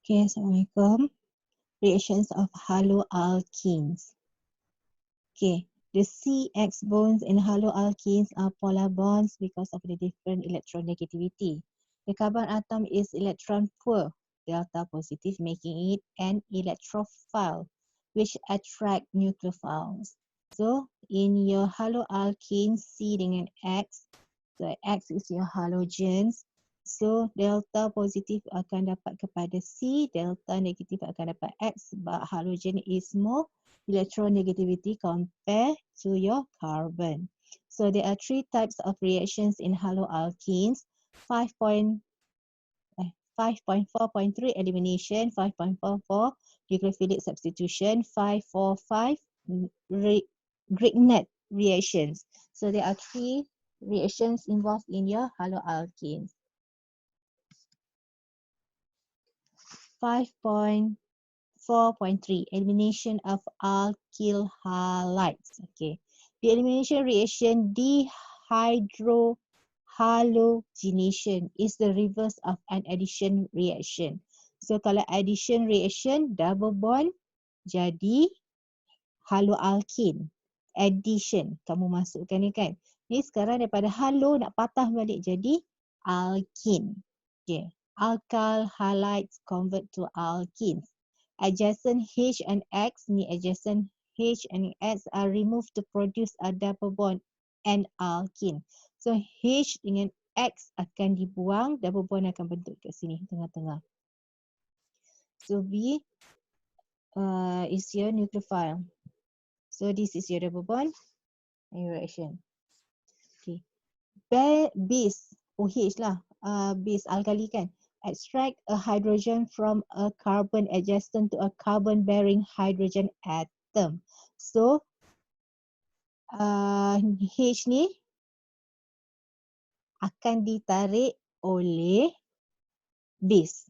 Okay, Assalamualaikum. Reactions of haloalkenes. Okay, the CX bonds in haloalkenes are polar bonds because of the different electronegativity. The carbon atom is electron poor, delta positive, making it an electrophile, which attract nucleophiles. So, in your haloalkene C dengan X, so X is your halogens. So, delta positif akan dapat kepada C, delta negatif akan dapat X sebab halogen is more electronegativity compared to your carbon. So, there are three types of reactions in haloalkenes. 5.4.3 elimination, 5.44 nucleophilic substitution, 545 Grignard reactions. So there are three reactions involved in your haloalkenes. 5.4.3 elimination of alkyl halides. Okay. The elimination reaction dehydrohalogenation is the reverse of an addition reaction. So kalau addition reaction double bond jadi haloalkene. Addition kamu masukkan ni kan. Ni sekarang daripada halo nak patah balik jadi alkene. Okay. Alkyl halides convert to alkenes. Adjacent H and X, ni adjacent H and X are removed to produce a double bond and alkene. So H dengan X akan dibuang, double bond akan bentuk kat sini tengah-tengah. So B is your nucleophile. So this is your double bond and your reaction. Okay. Base OH lah, base alkali kan. Extract a hydrogen from a carbon adjacent to a carbon bearing hydrogen atom. So H ni akan ditarik oleh base.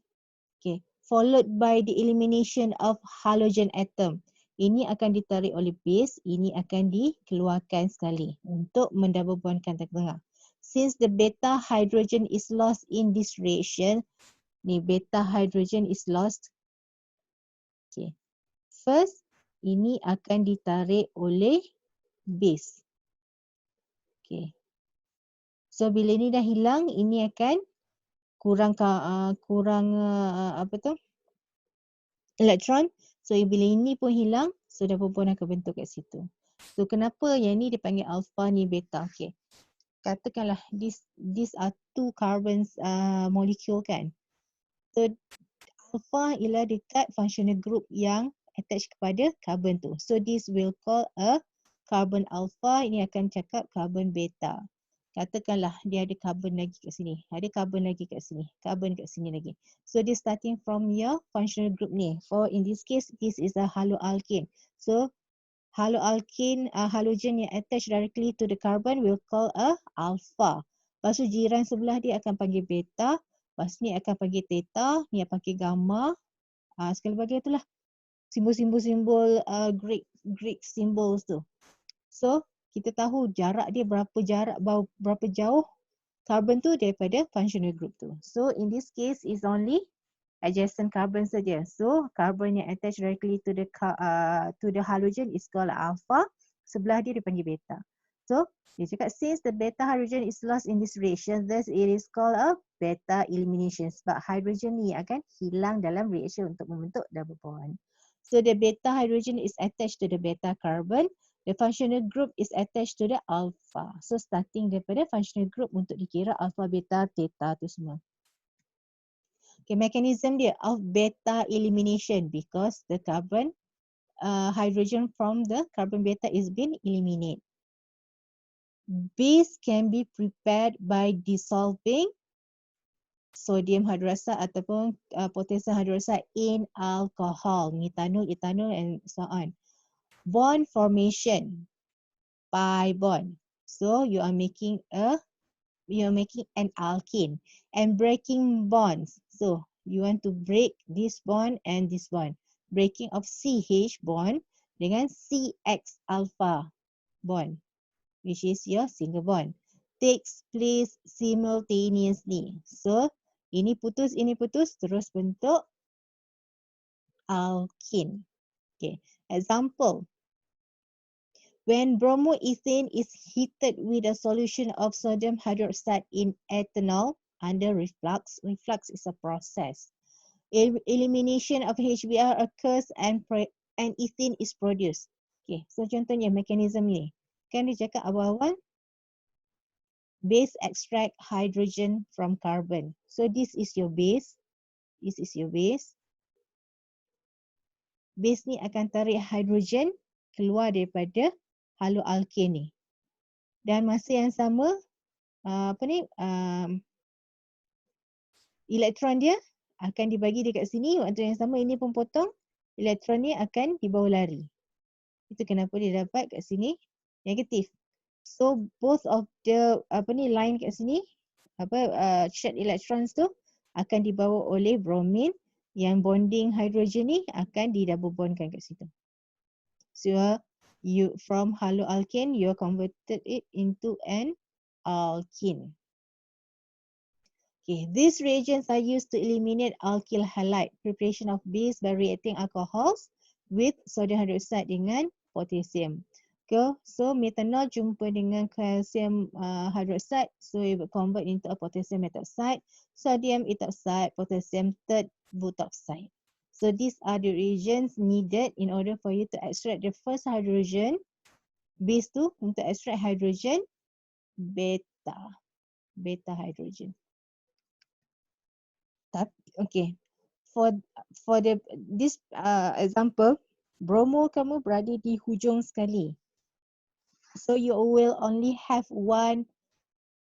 Okay. Followed by the elimination of halogen atom. Ini akan ditarik oleh base, ini akan dikeluarkan sekali untuk mendouble bondkan tengah-tengah. Since the beta hydrogen is lost in this reaction, ni beta hydrogen is lost. Okay. First, ini akan ditarik oleh base. Okay. So bila ini dah hilang, ini akan kurang apa tu? Elektron. So bila ini pun hilang, so double bond akan bentuk kat situ. So kenapa yang ni dipanggil alpha, ni beta? Okay. Katakanlah these are two carbons molecule kan. So alpha ialah dekat functional group yang attach kepada carbon tu. So this will call a carbon alpha, ini akan cakap carbon beta. Katakanlah dia ada carbon lagi kat sini, ada carbon lagi kat sini, carbon kat sini lagi. So this starting from your functional group ni. For in this case, this is a haloalkane. So haloalkane, halogen yang attach directly to the carbon will call a alpha. Lepas tu jiran sebelah dia akan panggil beta. Lepas ni akan panggil theta, ni akan panggil gamma. Sekali bagi itulah simbol-simbol Greek symbols tu. So kita tahu jarak dia berapa jauh carbon tu daripada functional group tu. So in this case is only adjacent carbon saja. So carbon yang attach directly to the halogen is called alpha. Sebelah dia dipanggil beta. So dia cakap since the beta hydrogen is lost in this reaction, thus it is called a beta elimination. Sebab hydrogen ni akan hilang dalam reaction untuk membentuk double bond. So the beta hydrogen is attached to the beta carbon. The functional group is attached to the alpha. So starting daripada functional group untuk dikira alpha, beta, theta tu semua. Okay, mechanism dia of beta elimination because the carbon hydrogen from the carbon beta is been eliminated. Base can be prepared by dissolving sodium hydroxide ataupun potassium hydroxide in alcohol, methanol, ethanol and so on. Bond formation, pi bond. So you are making an alkene and breaking bonds. So you want to break this bond and this bond. Breaking of CH bond dengan CX alpha bond, which is your single bond, takes place simultaneously. So ini putus terus bentuk alkene. Okay. Example. When bromoethane is heated with a solution of sodium hydroxide in ethanol under reflux, reflux is a process. Elimination of HBr occurs and ethene is produced. Okay, so contohnya mekanisme ni. Kan dia cakap awal-awal, base extract hydrogen from carbon. So this is your base. This is your base. Base ni akan tarik hydrogen keluar daripada haloalkane ni. Dan masa yang sama, elektron dia akan dibagi dekat sini. Waktu yang sama ini pun potong, elektron ni akan dibawa lari. Itu kenapa dia dapat kat sini negatif. So both of the line kat sini, shared electrons tu akan dibawa oleh bromine, yang bonding hydrogen ni akan di double bondkan kat situ. So you from haloalkane you converted it into an alkene. Okay, these reagents are used to eliminate alkyl halide, preparation of base by reacting alcohols with sodium hydroxide dengan potassium. Okay, so methanol jumpa dengan calcium hydroxide, so it will convert into a potassium methoxide, sodium ethoxide, potassium third butoxide. So these are the reagents needed in order for you to extract the first hydrogen, base tu untuk extract hydrogen beta hydrogen. Okay, for this example, bromo kamu berada di hujung sekali. So you will only have one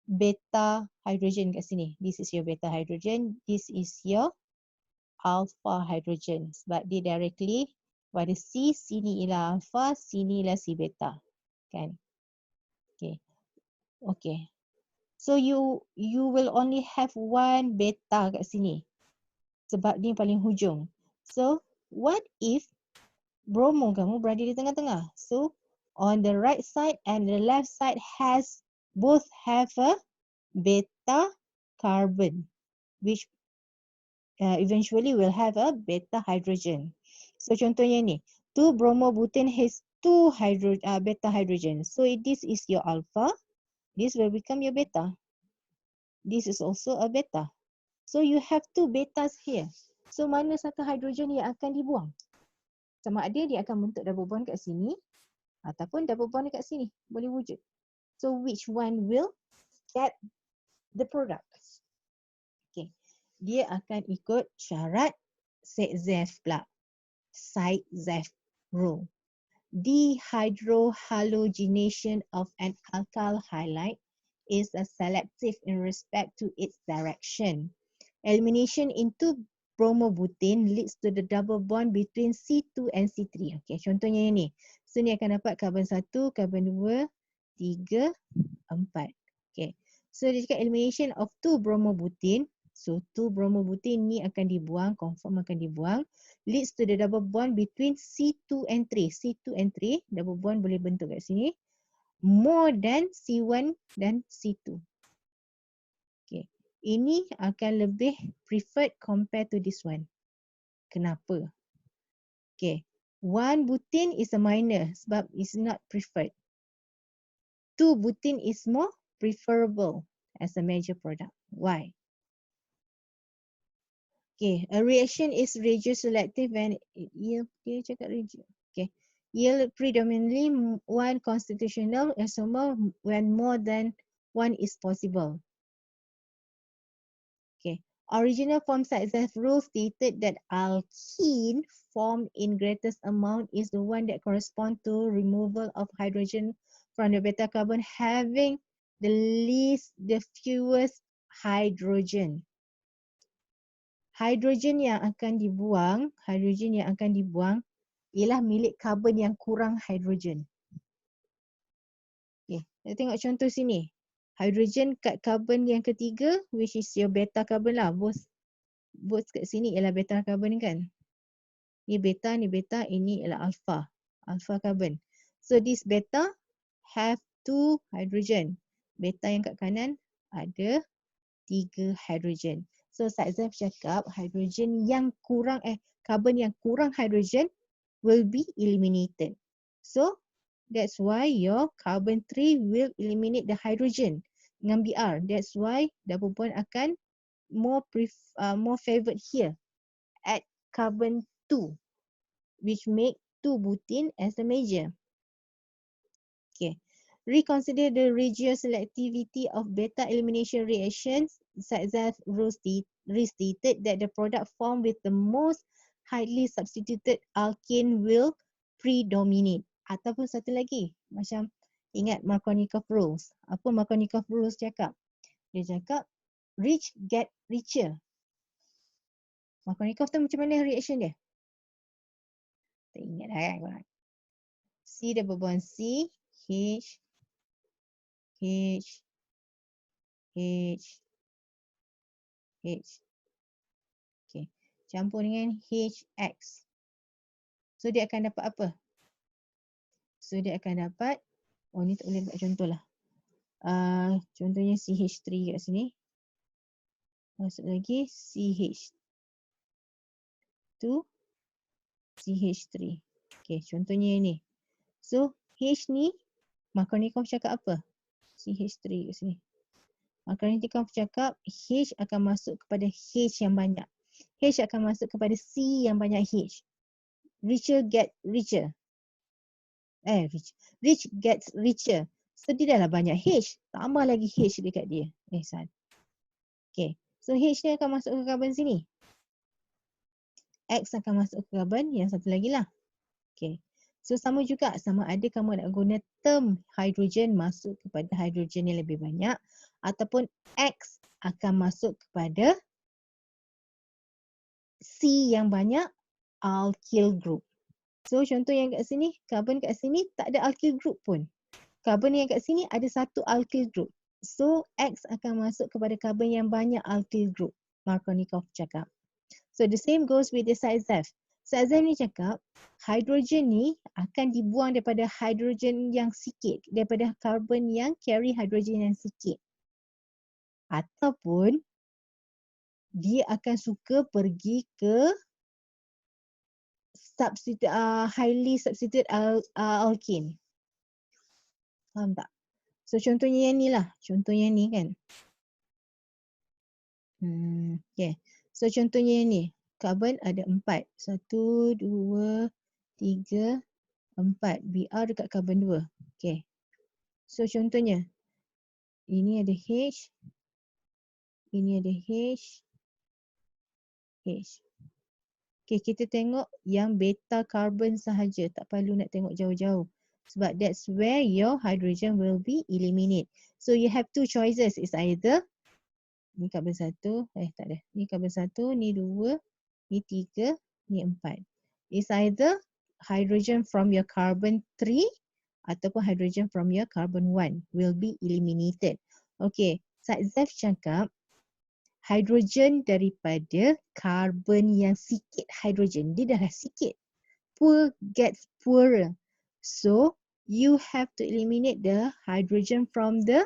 beta hydrogen kat sini. This is your beta hydrogen. This is your alpha hydrogen. Sebab dia directly pada C, sini ialah alpha, sini ialah C beta. Kan? Okay. Okay. So you will only have one beta kat sini. Sebab ni paling hujung. So what if bromo kamu berada di tengah-tengah? So on the right side and the left side both have a beta carbon, which eventually will have a beta hydrogen. So contohnya ni, 2-bromobutane has 2 beta hydrogen. So this is your alpha. This will become your beta. This is also a beta. So you have 2 betas here. So mana satu hydrogen yang akan dibuang? Sama ada dia akan bentuk double bond kat sini ataupun double bond dekat sini. Boleh wujud. So which one will get the product? Okay. Dia akan ikut syarat Side-Zeff pula. Side-Zeff rule. Dehydrohalogenation of an alkyl halide is a selective in respect to its direction. Elimination into bromobutane leads to the double bond between C2 and C3. Okay, contohnya ini. So ni akan dapat karbon 1, karbon 2, 3, 4. Okay. So dia cakap elimination of 2-bromobutane. So 2-bromobutane ni akan dibuang, confirm akan dibuang. Leads to the double bond between C2 and 3. C2 and 3, double bond boleh bentuk kat sini. More than C1 dan C2. Okay. Ini akan lebih preferred compared to this one. Kenapa? Okay. 1-butane is a minor sebab it's not preferred. 2-butane is more preferable as a major product. Why? Okay, a reaction is regioselective when it yield, dia cakap regio. Okay, yield predominantly one constitutional isomer when more than one is possible. Okay, original form Side-Zeff rule stated that alkene formed in greatest amount is the one that correspond to removal of hydrogen from the beta carbon having the fewest hydrogen. Hydrogen yang akan dibuang ialah milik karbon yang kurang hydrogen. Okay, kita tengok contoh sini. Hydrogen kat karbon yang ketiga, which is your beta carbon lah. Both kat sini ialah beta carbon kan. Ni beta, ini ialah alpha. Alpha carbon. So this beta have 2 hydrogen. Beta yang kat kanan ada 3 hydrogen. So Saitzef cakap hidrogen yang kurang carbon yang kurang hidrogen will be eliminated. So that's why your carbon 3 will eliminate the hydrogen dengan Br. That's why double bond akan more favored here at carbon 2, which make 2 butene as the major. Okay. Reconsider the regioselectivity of beta elimination reactions. Saitzef restated that the product formed with the most highly substituted alkane will predominate. Ataupun satu lagi, macam ingat Markovnikov rules. Apa Markovnikov rules cakap? Dia cakap rich get richer. Markovnikov tu macam mana reaction dia? Tak ingat dah kan korang? C double bond C, H, H, H, H. Okay. Campur dengan HX. So dia akan dapat apa? So dia akan dapat, oh ni tak boleh buat contoh lah. Contohnya CH3 kat sini. Masuk lagi CH2, CH3. Okay, contohnya ni. So H ni, Markovnikov cakap apa? CH3 kat sini. Markovnikov cakap H akan masuk kepada H yang banyak. H akan masuk kepada C yang banyak H. Richer get richer. Rich gets richer. So dia dah lah banyak H. Tambah lagi H dekat dia. Okay. So H ni akan masuk ke carbon sini. X akan masuk ke carbon yang satu lagi lah. Okay. So sama juga. Sama ada kamu nak guna term hydrogen masuk kepada hydrogen yang lebih banyak. Ataupun X akan masuk kepada C yang banyak alkyl group. So contoh yang kat sini, carbon kat sini tak ada alkyl group pun. Carbon yang kat sini ada satu alkyl group. So X akan masuk kepada carbon yang banyak alkyl group. Markovnikov cakap. So the same goes with the Saitzef. Saitzef ni cakap hidrogen ni akan dibuang daripada hidrogen yang sikit. Daripada carbon yang carry hidrogen yang sikit. Ataupun dia akan suka pergi ke highly substituted alkane. Faham tak? So contohnya yang ni lah. Contoh yang ni kan. Okay. So contohnya yang ni. Carbon ada 4. 1, 2, 3, 4. Br dekat carbon 2. Okay. So contohnya. Ini ada H. Ini ada H. H. Okay, kita tengok yang beta carbon sahaja. Tak perlu nak tengok jauh-jauh. Sebab that's where your hydrogen will be eliminated. So you have two choices. It's either ni carbon 1, tak ada. Ni carbon 1, ni 2, ni 3, ni 4. It's either hydrogen from your carbon 3 ataupun hydrogen from your carbon 1 will be eliminated. Okay, Saitzef cakap hydrogen daripada carbon yang sikit hydrogen. Dia dah sikit. Poor gets poorer. So, you have to eliminate the hydrogen from the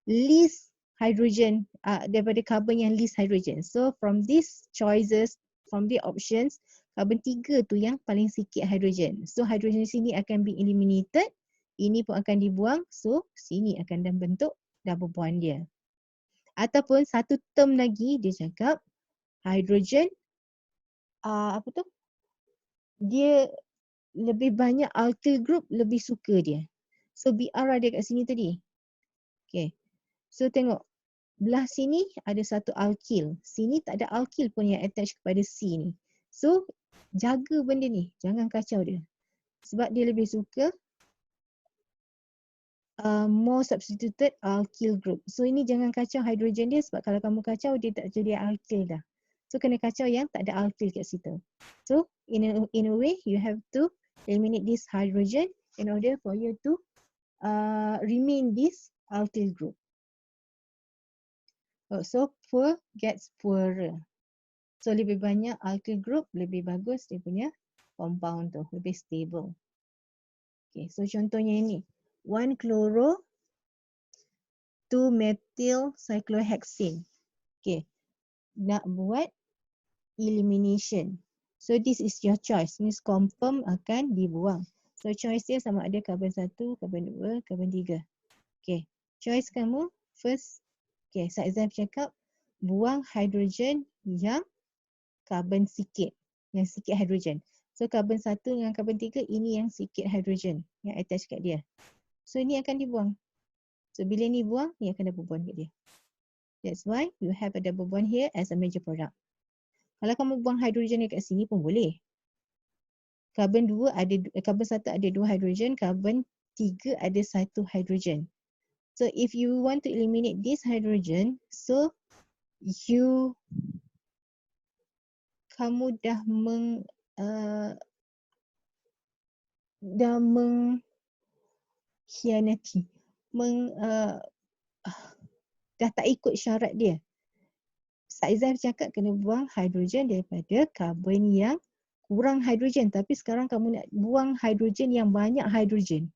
least hydrogen, daripada carbon yang least hydrogen. So, from these choices, from the options, carbon 3 tu yang paling sikit hydrogen. So, hydrogen sini akan be eliminated. Ini pun akan dibuang. So, sini akan dan bentuk double bond dia. Ataupun satu term lagi dia cakap hydrogen dia lebih banyak alkyl group, lebih suka dia. So Br ada kat sini tadi. Okay. So tengok. Belah sini ada satu alkyl. Sini tak ada alkyl pun yang attach kepada C ni. So jaga benda ni. Jangan kacau dia. Sebab dia lebih suka more substituted alkyl group. So ini jangan kacau hydrogen dia sebab kalau kamu kacau dia tak jadi alkyl dah. So kena kacau yang tak ada alkyl kat situ. So in a way you have to eliminate this hydrogen in order for you to remain this alkyl group. So poor gets poorer. So lebih banyak alkyl group, lebih bagus dia punya compound tu, lebih stable. Okay, so contohnya ini. 1 chloro, 2 methyl cyclohexane. Okay. nak buat elimination. So this is your choice. Means confirm akan dibuang. So choice dia sama ada karbon 1, karbon 2, karbon 3. Okay. Choice kamu first. Okay. Saizam cakap buang hidrogen yang karbon sikit. Yang sikit hidrogen. So karbon 1 dengan karbon 3 ini yang sikit hidrogen yang attach kat dia. So ini akan dibuang. So bila ni buang, ni akan double bond kat dia. That's why you have a double bond here as a major product. Kalau kamu buang hidrogen dekat sini pun boleh. Karbon 1 ada 2 hidrogen, karbon 3 ada 1 hidrogen. So if you want to eliminate this hydrogen, so kamu dah mengkhianati, dah tak ikut syarat dia. Saizam cakap kena buang hidrogen daripada karbon yang kurang hidrogen, tapi sekarang kamu nak buang hidrogen yang banyak hidrogen.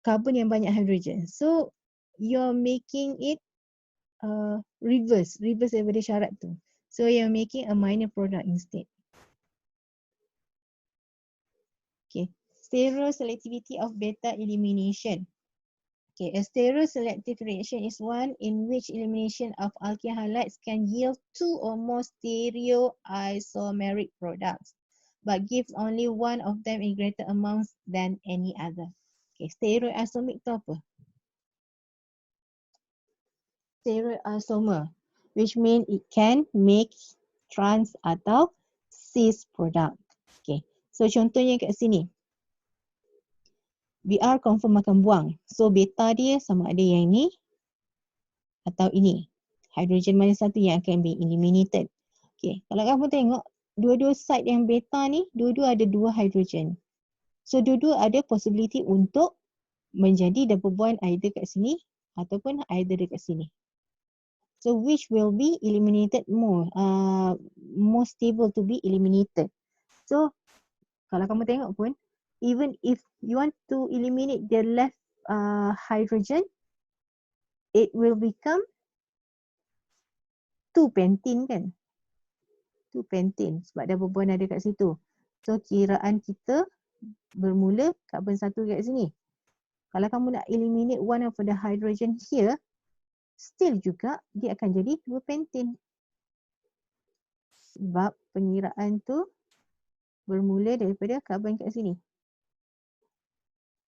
Karbon yang banyak hidrogen. So you're making it reverse daripada syarat tu. So you're making a minor product instead. Okay, stereoselectivity of beta elimination. Okay, a stereoselective reaction is one in which elimination of alkyl halides can yield 2 or more stereoisomeric products, but gives only one of them in greater amounts than any other. Okay, stereoisomic tu apa? Stereoisomer, which means it can make trans atau cis product. Okay, so contohnya kat sini. Br confirm akan buang. So beta dia sama ada yang ni atau ini. Hidrogen mana satu yang akan be eliminated. Okay, kalau kamu tengok dua-dua side yang beta ni, dua-dua ada 2 hidrogen. So dua-dua ada possibility untuk menjadi double bond either kat sini ataupun either dekat sini. So which will be eliminated more stable to be eliminated. So kalau kamu tengok pun, even if you want to eliminate the left hydrogen, it will become 2-pentene kan? 2-pentene sebab double bond ada kat situ. So kiraan kita bermula karbon 1 kat sini. Kalau kamu nak eliminate one of the hydrogen here, still juga dia akan jadi 2-pentene. Sebab pengiraan tu bermula daripada karbon kat sini.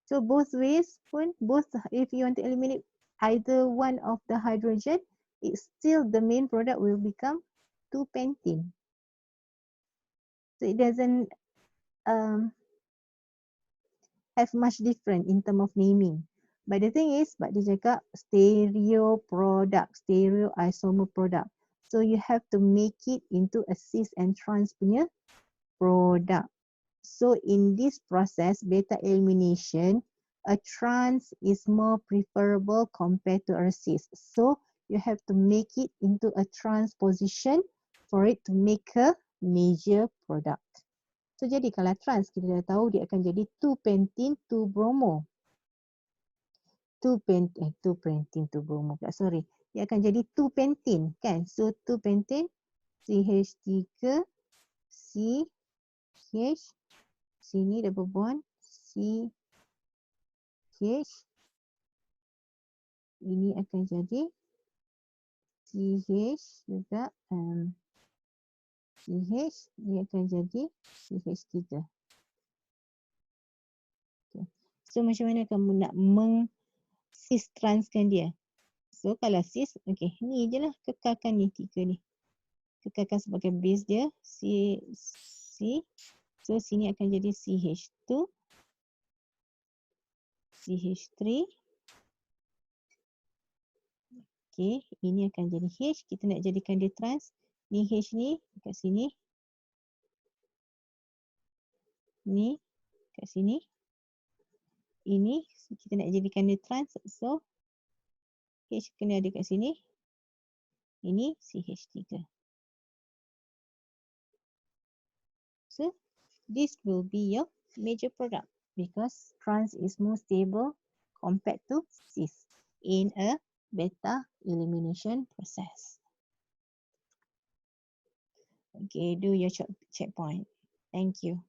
So both ways pun, if you want to eliminate either one of the hydrogen, it's still the main product will become 2-pentene. So it doesn't have much different in term of naming. But the thing is, but dia cakap stereo product, stereoisomer product. So you have to make it into a cis and trans punya product. So in this process, beta elimination, a trans is more preferable compared to a cis. So you have to make it into a trans position for it to make a major product. So jadi kalau trans, kita dah tahu dia akan jadi 2-pentene 2-bromo. 2-pentene 2-bromo pula, sorry. Dia akan jadi 2-pentene kan. So 2-pentene CH3 CH, sini double bond CH, ini akan jadi CH juga CH, ini akan jadi CH3. Okay. So macam mana kamu nak cis transkan dia? So kalau cis, okay, ni je lah, kekalkan ni 3 ni. Kekalkan sebagai base dia C. So sini akan jadi CH2, CH3. Okay, ini akan jadi H. Kita nak jadikan dia trans. Ni H ni kat sini. Ni kat sini. Ini kita nak jadikan dia trans. So H kena ada kat sini. Ini CH3. So this will be your major product because trans is more stable compared to cis in a beta elimination process. Okay, do your checkpoint. Thank you.